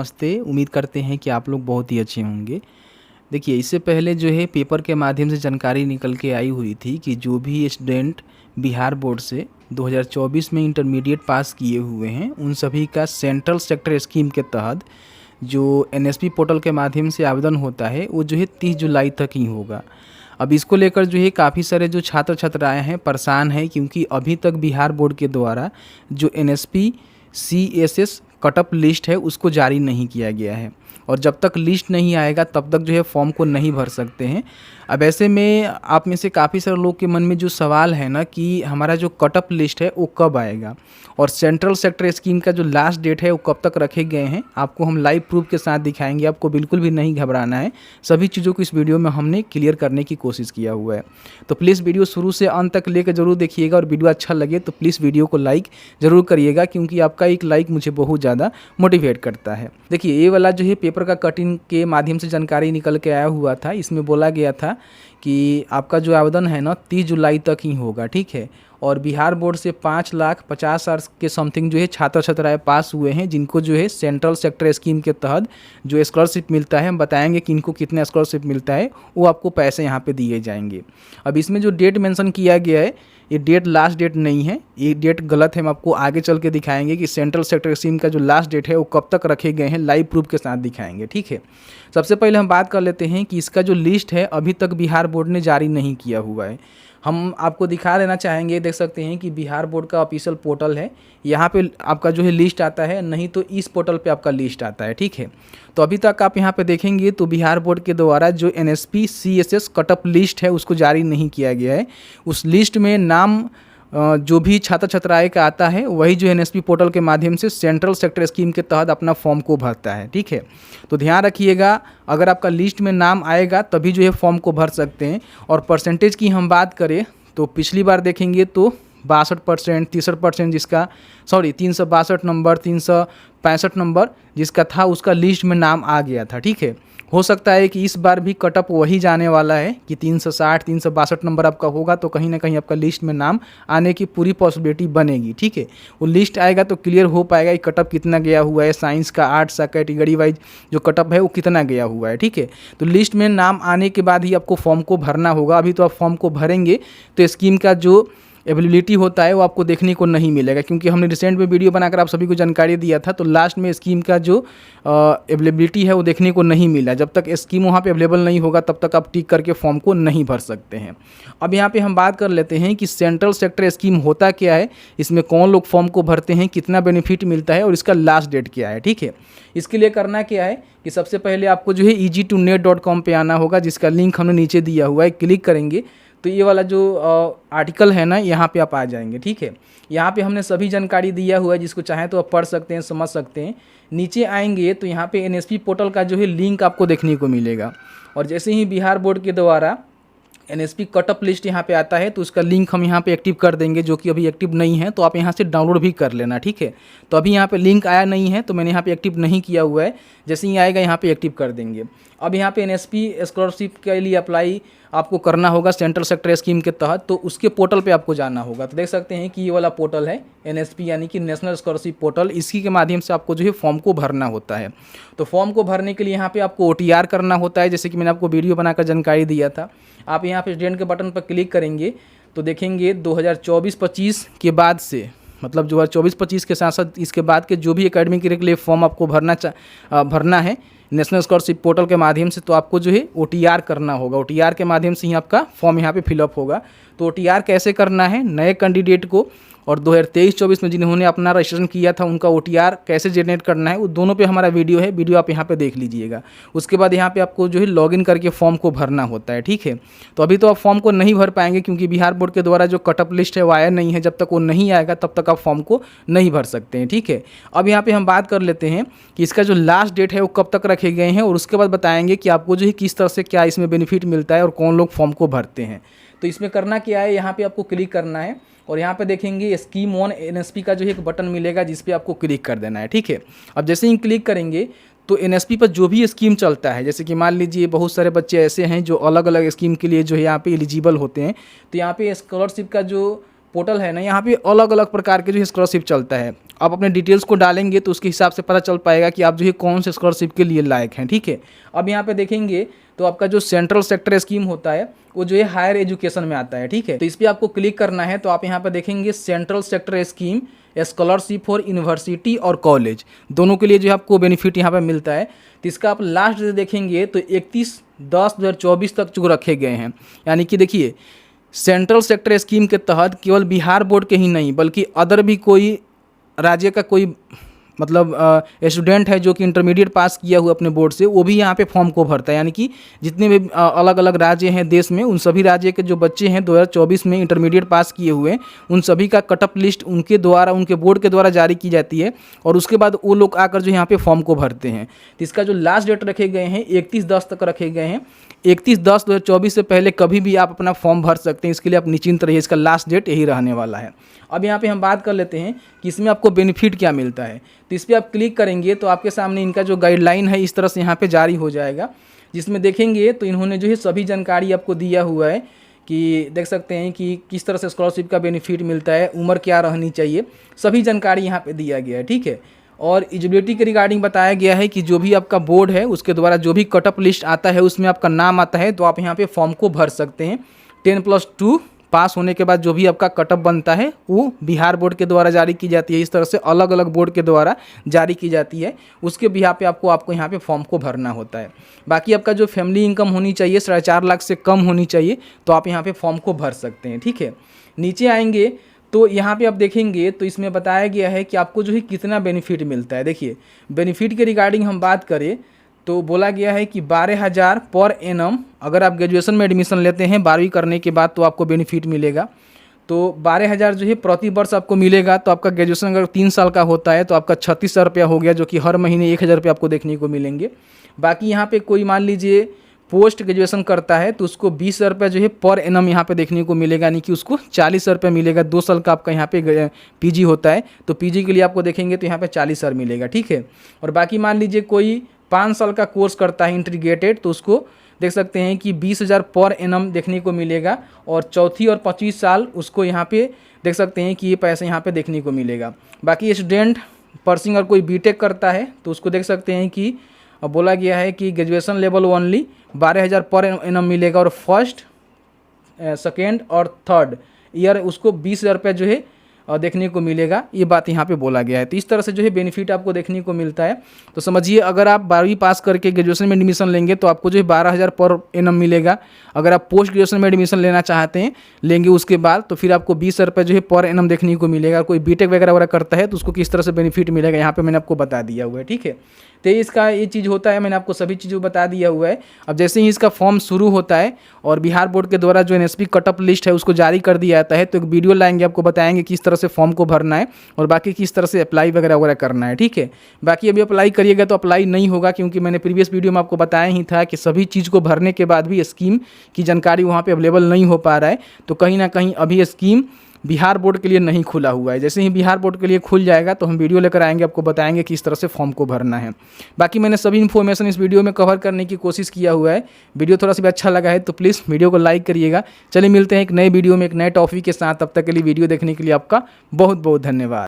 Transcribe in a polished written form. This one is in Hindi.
नमस्ते। उम्मीद करते हैं कि आप लोग बहुत ही अच्छे होंगे। देखिए, इससे पहले जो है पेपर के माध्यम से जानकारी निकल के आई हुई थी कि जो भी स्टूडेंट बिहार बोर्ड से 2024 में इंटरमीडिएट पास किए हुए हैं, उन सभी का सेंट्रल सेक्टर स्कीम के तहत जो एनएसपी पोर्टल के माध्यम से आवेदन होता है, वो जो है 30 जुलाई तक ही होगा। अब इसको लेकर जो है काफ़ी सारे जो छात्र छात्राएँ हैं परेशान हैं, क्योंकि अभी तक बिहार बोर्ड के द्वारा जो एनएसपी सीएसएस कटअप लिस्ट है उसको जारी नहीं किया गया है, और जब तक लिस्ट नहीं आएगा तब तक जो है फॉर्म को नहीं भर सकते हैं। अब ऐसे में आप में से काफ़ी सारे लोग के मन में जो सवाल है ना कि हमारा जो कटअप लिस्ट है वो कब आएगा, और सेंट्रल सेक्टर स्कीम का जो लास्ट डेट है वो कब तक रखे गए हैं, आपको हम लाइव प्रूफ के साथ दिखाएंगे। आपको बिल्कुल भी नहीं घबराना है, सभी चीज़ों को इस वीडियो में हमने क्लियर करने की कोशिश किया हुआ है। तो प्लीज़ वीडियो शुरू से अंत तक लेकर जरूर देखिएगा, और वीडियो अच्छा लगे तो प्लीज़ वीडियो को लाइक ज़रूर करिएगा, क्योंकि आपका एक लाइक मुझे बहुत ज़्यादा मोटिवेट करता है। देखिए, ये वाला जो है पेपर का कटिंग के माध्यम से जानकारी निकल के आया हुआ था। इसमें बोला गया था कि आपका जो आवेदन है ना 30 जुलाई तक ही होगा, ठीक है। और बिहार बोर्ड से 5,50,000 के समथिंग जो है छात्र छात्राएँ पास हुए हैं, जिनको जो है सेंट्रल सेक्टर स्कीम के तहत जो स्कॉलरशिप मिलता है, हम बताएंगे कि इनको कितना स्कॉलरशिप मिलता है, वो आपको पैसे यहाँ पे दिए जाएंगे। अब इसमें जो डेट मेंशन किया गया है, ये डेट लास्ट डेट नहीं है, ये डेट गलत है। हम आपको आगे चल के दिखाएंगे कि सेंट्रल सेक्टर स्कीम का जो लास्ट डेट है वो कब तक रखे गए हैं, लाइव प्रूफ के साथ दिखाएंगे, ठीक है। सबसे पहले हम बात कर लेते हैं कि इसका जो लिस्ट है अभी तक बिहार बोर्ड ने जारी नहीं किया हुआ है। हम आपको दिखा देना चाहेंगे, देख सकते हैं कि बिहार बोर्ड का ऑफिशियल पोर्टल है, यहाँ पे आपका जो है लिस्ट आता है, नहीं तो इस पोर्टल पे आपका लिस्ट आता है, ठीक है। तो अभी तक आप यहाँ पे देखेंगे तो बिहार बोर्ड के द्वारा जो एनएसपी सीएसएस कटअप लिस्ट है उसको जारी नहीं किया गया है। उस लिस्ट में नाम जो भी छात्र छात्राएँ का आता है वही जो एनएसपी पोर्टल के माध्यम से सेंट्रल सेक्टर स्कीम के तहत अपना फॉर्म को भरता है, ठीक है। तो ध्यान रखिएगा, अगर आपका लिस्ट में नाम आएगा तभी जो है फॉर्म को भर सकते हैं। और परसेंटेज की हम बात करें तो पिछली बार देखेंगे तो 62%, 63% जिसका 362 नंबर, 365 नंबर जिसका था उसका लिस्ट में नाम आ गया था, ठीक है। हो सकता है कि इस बार भी कटअप वही जाने वाला है कि 360, 362 नंबर आपका होगा, तो कहीं ना कहीं आपका लिस्ट में नाम आने की पूरी पॉसिबिलिटी बनेगी, ठीक है। वो लिस्ट आएगा तो क्लियर हो पाएगा कि कटअप कितना गया हुआ है, साइंस का, आर्ट्स का, कैटेगरी वाइज जो कटअप है वो कितना गया हुआ है, ठीक है। तो लिस्ट में नाम आने के बाद ही आपको फॉर्म को भरना होगा। अभी तो आप फॉर्म को भरेंगे तो स्कीम का जो अवेलेबिलिटी होता है वो आपको देखने को नहीं मिलेगा, क्योंकि हमने रिसेंट में वीडियो बनाकर आप सभी को जानकारी दिया था, तो लास्ट में स्कीम का जो अवेलेबिलिटी है वो देखने को नहीं मिला। जब तक स्कीम वहाँ पे अवेलेबल नहीं होगा तब तक आप टिक करके फॉर्म को नहीं भर सकते हैं। अब यहाँ पे हम बात कर लेते हैं कि सेंट्रल सेक्टर स्कीम होता क्या है, इसमें कौन लोग फॉर्म को भरते हैं, कितना बेनिफिट मिलता है और इसका लास्ट डेट क्या है, ठीक है। इसके लिए करना क्या है कि सबसे पहले आपको जो है easy2net.com पे आना होगा, जिसका लिंक हमने नीचे दिया हुआ है। क्लिक करेंगे तो ये वाला जो आर्टिकल है ना, यहाँ पे आप आ जाएंगे, ठीक है। यहाँ पे हमने सभी जानकारी दिया हुआ है, जिसको चाहें तो आप पढ़ सकते हैं, समझ सकते हैं। नीचे आएंगे तो यहाँ पे एनएसपी पोर्टल का जो है लिंक आपको देखने को मिलेगा, और जैसे ही बिहार बोर्ड के द्वारा एनएसपी कटअप लिस्ट यहाँ पे आता है तो उसका लिंक हम यहाँ पे एक्टिव कर देंगे, जो कि अभी एक्टिव नहीं है, तो आप यहाँ से डाउनलोड भी कर लेना, ठीक है। तो अभी यहाँ पे लिंक आया नहीं है तो मैंने यहाँ पे एक्टिव नहीं किया हुआ है, जैसे ही आएगा यहाँ पे एक्टिव कर देंगे। अब यहाँ पे एनएसपी स्कॉलरशिप के लिए अप्लाई आपको करना होगा सेंट्रल सेक्टर स्कीम के तहत, तो उसके पोर्टल पे आपको जाना होगा। तो देख सकते हैं कि ये वाला पोर्टल है एनएसपी यानी कि नेशनल स्कॉलरशिप पोर्टल, इसी के माध्यम से आपको जो है फॉर्म को भरना होता है। तो फॉर्म को भरने के लिए यहाँ पे आपको ओटीआर करना होता है, जैसे कि मैंने आपको वीडियो बनाकर जानकारी दिया था। आप यहाँ पे स्टूडेंट के बटन पर क्लिक करेंगे तो देखेंगे 2024-25 के बाद से, मतलब 2024-25 के साथ साथ इसके बाद के जो भी एकेडमिक ईयर के लिए फॉर्म आपको भरना है नेशनल स्कॉलरशिप पोर्टल के माध्यम से, तो आपको जो है ओटीआर करना होगा। ओटीआर के माध्यम से ही आपका फॉर्म यहाँ पे फिलअप होगा। तो ओटीआर कैसे करना है, नए कैंडिडेट को और 2023-24 में जिन्होंने अपना रजिस्ट्रेशन किया था उनका ओटीआर कैसे जनरेट करना है, वो दोनों पे हमारा वीडियो है, वीडियो आप यहाँ पे देख लीजिएगा। उसके बाद यहाँ पे आपको जो है लॉगिन करके फॉर्म को भरना होता है, ठीक है। तो अभी तो आप फॉर्म को नहीं भर पाएंगे, क्योंकि बिहार बोर्ड के द्वारा जो कटअप लिस्ट है वो आया नहीं है। जब तक वो नहीं आएगा तब तक आप फॉर्म को नहीं भर सकते हैं, ठीक है। अब यहाँ पे हम बात कर लेते हैं कि इसका जो लास्ट डेट है वो कब तक रखे गए हैं, और उसके बाद बताएंगे कि आपको जो है किस तरह से क्या इसमें बेनिफिट मिलता है और कौन लोग फॉर्म को भरते हैं। तो इसमें करना क्या है, यहाँ पे आपको क्लिक करना है और यहाँ पे देखेंगे स्कीम ऑन एनएसपी का जो है एक बटन मिलेगा, जिस पे आपको क्लिक कर देना है, ठीक है। अब जैसे ही क्लिक करेंगे तो एनएसपी पर जो भी स्कीम चलता है, जैसे कि मान लीजिए बहुत सारे बच्चे ऐसे हैं जो अलग अलग स्कीम के लिए जो है यहाँ पे एलिजिबल होते हैं, तो यहाँ पे स्कॉलरशिप का जो पोर्टल है ना, यहाँ पे अलग अलग प्रकार के जो है स्कॉलरशिप चलता है। आप अपने डिटेल्स को डालेंगे तो उसके हिसाब से पता चल पाएगा कि आप जो है कौन से स्कॉलरशिप के लिए लायक हैं, ठीक है। अब यहाँ पे देखेंगे तो आपका जो सेंट्रल सेक्टर स्कीम होता है वो जो है हायर एजुकेशन में आता है, ठीक है। तो इस पर आपको क्लिक करना है, तो आप यहाँ पे देखेंगे central sector scheme scholarship for university और कॉलेज, दोनों के लिए जो है आपको बेनिफिट यहाँ पे मिलता है। तो इसका आप लास्ट डेट देखेंगे तो 31/10/2024 तक जो रखे गए हैं। यानी कि देखिए सेंट्रल सेक्टर स्कीम के तहत केवल बिहार बोर्ड के ही नहीं बल्कि अदर भी कोई राज्य का कोई मतलब स्टूडेंट है जो कि इंटरमीडिएट पास किया हुआ अपने बोर्ड से, वो भी यहाँ पे फॉर्म को भरता है। यानी कि जितने भी अलग अलग राज्य हैं देश में, उन सभी राज्य के जो बच्चे हैं 2024 में इंटरमीडिएट पास किए हुए, उन सभी का कटअप लिस्ट उनके द्वारा, उनके बोर्ड के द्वारा जारी की जाती है और उसके बाद वो लोग आकर जो यहाँ पे फॉर्म को भरते हैं। तो इसका जो लास्ट डेट रखे गए हैं 31/10 तक रखे गए हैं। 31/10/2024 से पहले कभी भी आप अपना फॉर्म भर सकते हैं, इसके लिए आप निश्चिंत रहिए, इसका लास्ट डेट यही रहने वाला है। अब यहाँ पे हम बात कर लेते हैं कि इसमें आपको बेनिफिट क्या मिलता है। तो इस पर आप क्लिक करेंगे तो आपके सामने इनका जो गाइडलाइन है इस तरह से यहाँ पे जारी हो जाएगा, जिसमें देखेंगे तो इन्होंने जो है सभी जानकारी आपको दिया हुआ है कि देख सकते हैं कि किस तरह से स्कॉलरशिप का बेनिफिट मिलता है, उम्र क्या रहनी चाहिए, सभी जानकारी यहाँ पे दिया गया है, ठीक है। और एलिजिबिलिटी के रिगार्डिंग बताया गया है कि जो भी आपका बोर्ड है उसके द्वारा जो भी कटअप लिस्ट आता है उसमें आपका नाम आता है तो आप यहाँ पे फॉर्म को भर सकते हैं। 10+2 पास होने के बाद जो भी आपका कटअप बनता है वो बिहार बोर्ड के द्वारा जारी की जाती है। इस तरह से अलग अलग बोर्ड के द्वारा जारी की जाती है, उसके बिहार पे आपको यहाँ पे फॉर्म को भरना होता है। बाकी आपका जो फैमिली इनकम होनी चाहिए 4.5 लाख से कम होनी चाहिए, तो आप यहाँ पे फॉर्म को भर सकते हैं, ठीक है। नीचे आएंगे तो यहाँ पे आप देखेंगे तो इसमें बताया गया है कि आपको जो है कितना बेनिफिट मिलता है। देखिए बेनिफिट के रिगार्डिंग हम बात करें तो बोला गया है कि 12,000 पर एनम, अगर आप ग्रेजुएशन में एडमिशन लेते हैं 12वीं करने के बाद तो आपको बेनिफिट मिलेगा। तो 12,000 जो है प्रति वर्ष आपको मिलेगा। तो आपका ग्रेजुएशन अगर 3 साल का होता है तो आपका 36,000 रुपया हो गया, जो कि हर महीने 1,000 रुपया आपको देखने को मिलेंगे। बाकी यहाँ पे कोई मान लीजिए पोस्ट ग्रेजुएशन करता है तो उसको 20,000 रुपया जो है पर एनम यहाँ पे देखने को मिलेगा, यानी कि उसको 40,000 रुपया मिलेगा। 2 साल का आपका यहाँ पे पीजी होता है तो पीजी के लिए आपको देखेंगे तो यहाँ पे 40,000 मिलेगा, ठीक है। और बाकी मान लीजिए कोई 5 साल का कोर्स करता है इंटीग्रेटेड तो उसको देख सकते हैं कि 20,000 पर एनम देखने को मिलेगा। और चौथी और 25 साल उसको यहाँ पे देख सकते हैं कि ये पैसे यहाँ पे देखने को मिलेगा। बाकी स्टूडेंट पर्सिंग और कोई बीटेक करता है तो उसको देख सकते हैं कि बोला गया है कि graduation level only 12,000 per annum मिलेगा और फर्स्ट, सेकेंड और थर्ड ईयर उसको 20,000 रुपये जो है देखने को मिलेगा। ये बात यहाँ पे बोला गया है। तो इस तरह से जो है बेनिफिट आपको देखने को मिलता है। तो समझिए अगर आप 12वीं पास करके ग्रेजुएशन में एडमिशन लेंगे तो आपको जो है 12,000 पर एनम मिलेगा। अगर आप पोस्ट ग्रेजुएशन में एडमिशन लेना चाहते हैं लेंगे उसके बाद तो फिर आपको 20,000 रुपये जो है पर एनम देखने को मिलेगा। कोई बीटेक वगैरह करता है तो उसको किस तरह से बेनिफिट मिलेगा यहाँ पर मैंने आपको बता दिया हुआ है, ठीक है। तो इसका ये चीज़ होता है, मैंने आपको सभी चीज़ों बता दिया हुआ है। अब जैसे ही इसका फॉर्म शुरू होता है और बिहार बोर्ड के द्वारा जो एनएसपी कटअप लिस्ट है उसको जारी कर दिया जाता है तो एक वीडियो लाएंगे, आपको बताएंगे किस तरह से फॉर्म को भरना है और बाकी किस तरह से अप्लाई वगैरह करना है, ठीक है। बाकी अभी अप्लाई करिएगा तो अप्लाई नहीं होगा, क्योंकि मैंने प्रीवियस वीडियो में आपको बताया ही था कि सभी चीज़ को भरने के बाद भी स्कीम की जानकारी वहाँ पर अवेलेबल नहीं हो पा रहा है। तो कहीं ना कहीं अभी स्कीम बिहार बोर्ड के लिए नहीं खुला हुआ है। जैसे ही बिहार बोर्ड के लिए खुल जाएगा तो हम वीडियो लेकर आएंगे, आपको बताएंगे किस तरह से फॉर्म को भरना है। बाकी मैंने सभी इन्फॉर्मेशन इस वीडियो में कवर करने की कोशिश किया हुआ है। वीडियो थोड़ा सा भी अच्छा लगा है तो प्लीज़ वीडियो को लाइक करिएगा। चलिए मिलते हैं एक नए वीडियो में एक नए टॉपिक के साथ, तब तक के लिए वीडियो देखने के लिए आपका बहुत बहुत धन्यवाद।